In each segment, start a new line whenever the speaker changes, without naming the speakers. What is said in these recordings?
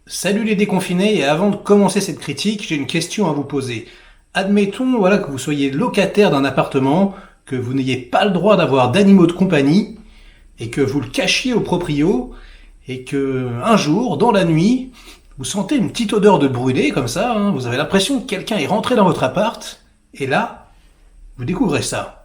Salut les déconfinés, et avant de commencer cette critique, j'ai une question à vous poser. Admettons, voilà, que vous soyez locataire d'un appartement, que vous n'ayez pas le droit d'avoir d'animaux de compagnie, et que vous le cachiez au proprio, et que un jour, dans la nuit, vous sentez une petite odeur de brûlé, comme ça, hein, vous avez l'impression que quelqu'un est rentré dans votre appart, et là, vous découvrez ça.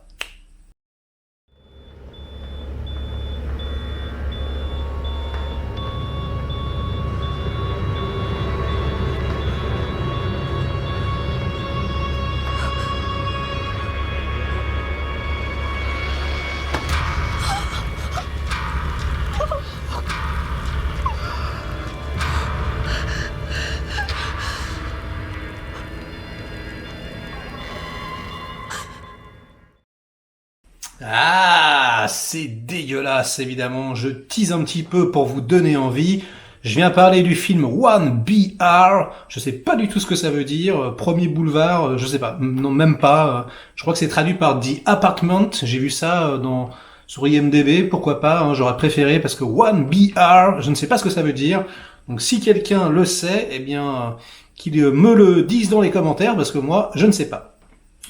Ah, c'est dégueulasse, évidemment. Je tease un petit peu pour vous donner envie. Je viens parler du film One BR. Je sais pas du tout ce que ça veut dire. Premier boulevard, je sais pas. Non, même pas. Je crois que c'est traduit par The Apartment. J'ai vu ça sur IMDb. Pourquoi pas, hein, j'aurais préféré parce que One BR, je ne sais pas ce que ça veut dire. Donc si quelqu'un le sait, eh bien, qu'il me le dise dans les commentaires parce que moi, je ne sais pas.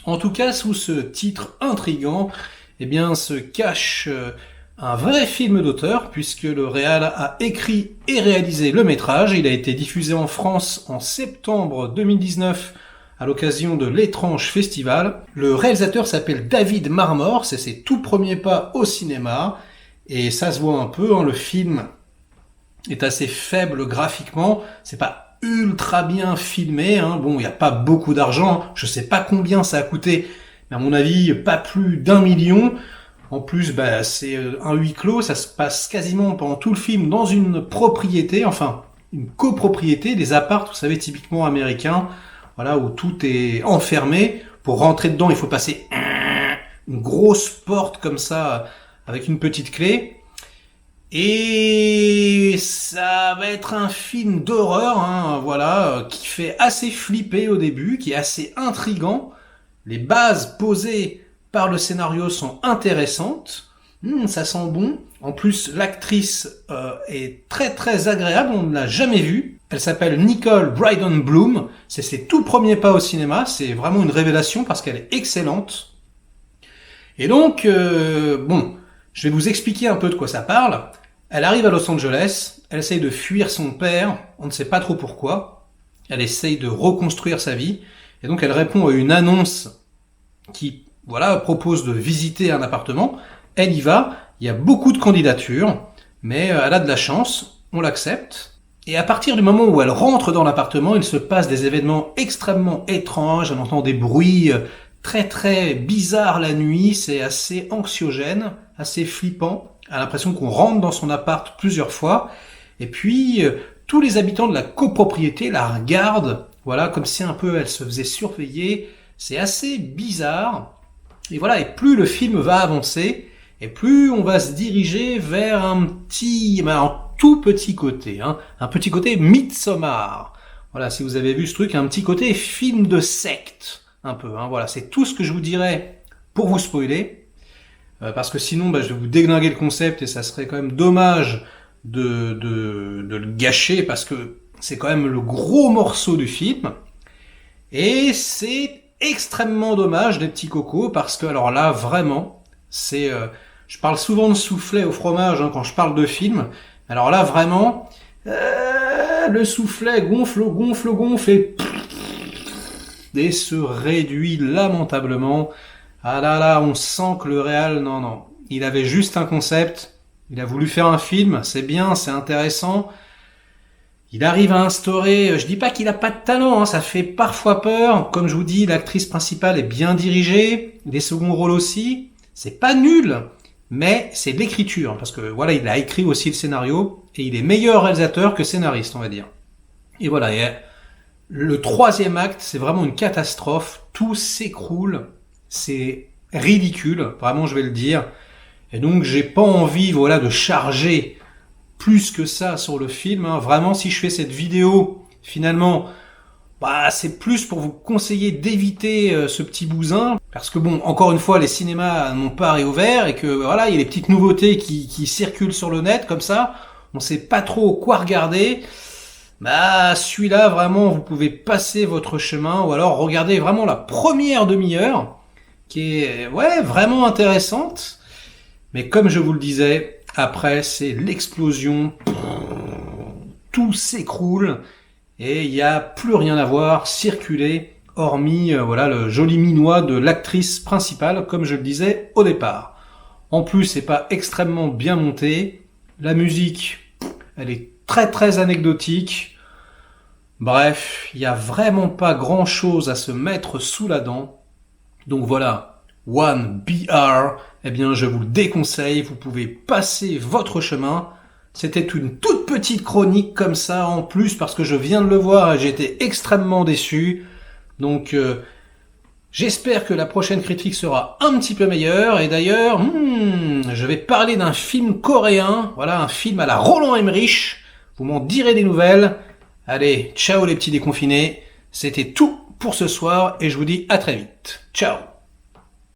En tout cas, sous ce titre intrigant, eh bien, se cache un vrai film d'auteur, puisque le réal a écrit et réalisé le métrage. Il a été diffusé en France en septembre 2019 à l'occasion de l'Étrange Festival. Le réalisateur s'appelle David Marmor, c'est ses tout premiers pas au cinéma, et ça se voit un peu, hein, le film est assez faible graphiquement, c'est pas ultra bien filmé, hein. Bon, il n'y a pas beaucoup d'argent, je sais pas combien ça a coûté, mais à mon avis, pas plus d'1 million. En plus, c'est un huis clos, ça se passe quasiment pendant tout le film dans une propriété, enfin, une copropriété, des apparts, vous savez, typiquement américains, voilà, où tout est enfermé. Pour rentrer dedans, il faut passer une grosse porte comme ça, avec une petite clé. Et ça va être un film d'horreur, hein, voilà, qui fait assez flipper au début, qui est assez intrigant. Les bases posées par le scénario sont intéressantes. Ça sent bon. En plus, l'actrice est très très agréable, on ne l'a jamais vue. Elle s'appelle Nicole Brydon Bloom. C'est ses tout premiers pas au cinéma. C'est vraiment une révélation parce qu'elle est excellente. Et donc, je vais vous expliquer un peu de quoi ça parle. Elle arrive à Los Angeles, elle essaye de fuir son père, on ne sait pas trop pourquoi. Elle essaye de reconstruire sa vie. Et donc elle répond à une annonce qui, voilà, propose de visiter un appartement. Elle y va, il y a beaucoup de candidatures, mais elle a de la chance, on l'accepte. Et à partir du moment où elle rentre dans l'appartement, il se passe des événements extrêmement étranges, on entend des bruits très très bizarres la nuit, c'est assez anxiogène, assez flippant. Elle a l'impression qu'on rentre dans son appart plusieurs fois. Et puis, tous les habitants de la copropriété la regardent, voilà, comme si un peu elle se faisait surveiller. C'est assez bizarre. Et voilà, et plus le film va avancer, et plus on va se diriger vers un tout petit côté, hein, un petit côté Midsommar. Voilà, si vous avez vu ce truc, un petit côté film de secte, un peu, hein, voilà, c'est tout ce que je vous dirais pour vous spoiler, parce que sinon, je vais vous déglinguer le concept et ça serait quand même dommage de le gâcher, parce que c'est quand même le gros morceau du film, et c'est extrêmement dommage, les petits cocos, parce que alors là vraiment c'est je parle souvent de soufflet au fromage, hein, quand je parle de film. Alors là vraiment le soufflet gonfle et se réduit lamentablement. Ah là là, on sent que le réal, non, il avait juste un concept, il a voulu faire un film, c'est bien, c'est intéressant. Il arrive à instaurer, je dis pas qu'il a pas de talent, hein, ça fait parfois peur. Comme je vous dis, l'actrice principale est bien dirigée, les seconds rôles aussi. C'est pas nul, mais c'est de l'écriture, parce que voilà, il a écrit aussi le scénario, et il est meilleur réalisateur que scénariste, on va dire. Et voilà, et le troisième acte, c'est vraiment une catastrophe, tout s'écroule, c'est ridicule, vraiment je vais le dire. Et donc j'ai pas envie, voilà, de charger plus que ça sur le film, hein. Vraiment, si je fais cette vidéo, finalement, c'est plus pour vous conseiller d'éviter ce petit bousin, parce que bon, encore une fois, les cinémas n'ont pas réouvert, et que voilà, il y a des petites nouveautés qui circulent sur le net, comme ça, on sait pas trop quoi regarder. Bah, celui-là, vraiment, vous pouvez passer votre chemin ou alors regarder vraiment la première demi-heure qui est, ouais, vraiment intéressante. Mais comme je vous le disais, après, c'est l'explosion. Tout s'écroule et il n'y a plus rien à voir circuler hormis voilà le joli minois de l'actrice principale comme je le disais au départ. En plus, c'est pas extrêmement bien monté. La musique, elle est très très anecdotique. Bref, il n'y a vraiment pas grand chose à se mettre sous la dent. Donc voilà, One BR, eh bien je vous le déconseille, vous pouvez passer votre chemin. C'était une toute petite chronique comme ça en plus parce que je viens de le voir et j'étais extrêmement déçu. Donc j'espère que la prochaine critique sera un petit peu meilleure. Et d'ailleurs, je vais parler d'un film coréen, voilà un film à la Roland Emmerich. Vous m'en direz des nouvelles. Allez, ciao les petits déconfinés. C'était tout pour ce soir et je vous dis à très vite. Ciao.